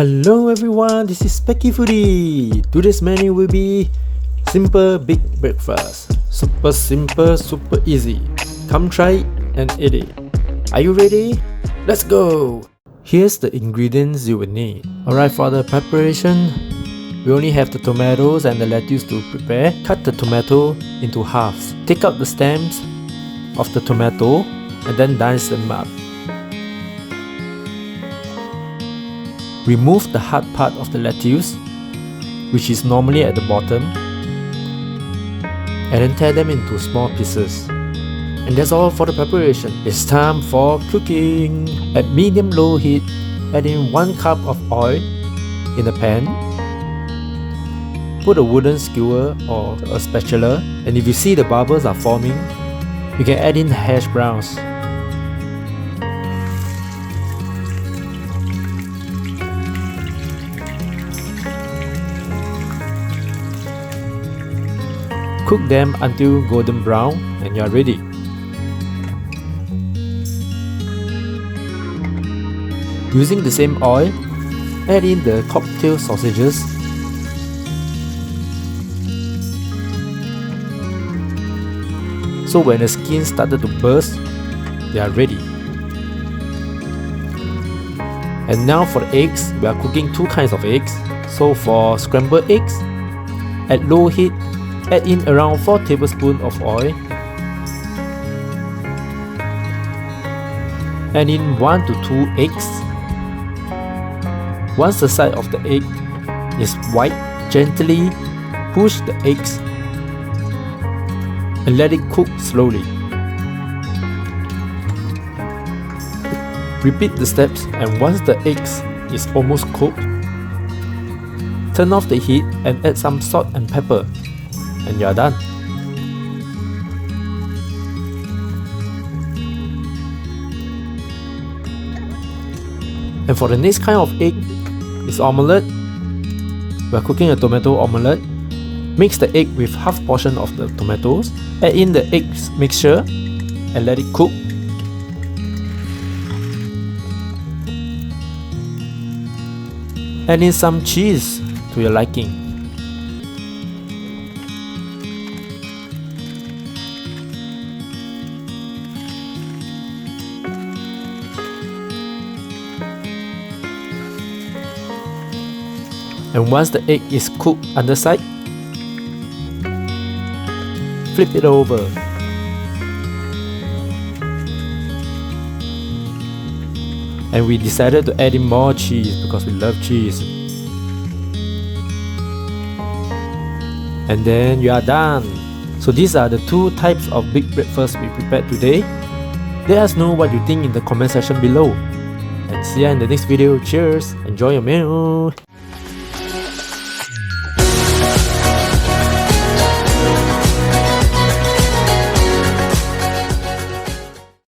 Hello everyone, this is Specky Foodie. Today's menu will be simple big breakfast. Super simple, super easy. Come try and eat it. Are you ready? Let's go! Here's the ingredients you will need. Alright, for the preparation, we only have the tomatoes and the lettuce to prepare. Cut the tomato into halves. Take out the stems of the tomato and then dice them up. Remove the hard part of the lettuce, which is normally at the bottom, and then tear them into small pieces. And that's all for the preparation. It's time for cooking. At medium-low heat, add in 1 cup of oil in the pan. Put a wooden skewer or a spatula, and if you see the bubbles are forming, you can add in hash browns. Cook them until golden brown and you are ready. Using the same oil, add in the cocktail sausages. So when the skin started to burst, they are ready. And now for the eggs, we are cooking 2 kinds of eggs. So for scrambled eggs, at low heat, add in around 4 tablespoons of oil. Add in 1 to 2 eggs. Once the side of the egg is white, gently push the eggs and let it cook slowly. Repeat the steps, and once the eggs is almost cooked, turn off the heat and add some salt and pepper. And you are done. And for the next kind of egg is omelette. We are cooking a tomato omelette. Mix the egg with half portion of the tomatoes. Add in the eggs mixture and let it cook. Add in some cheese to your liking. And once the egg is cooked underside, flip it over. And we decided to add in more cheese because we love cheese. And then you are done. So these are the 2 types of big breakfast we prepared today. Let us know what you think in the comment section below. And see you in the next video. Cheers! Enjoy your meal!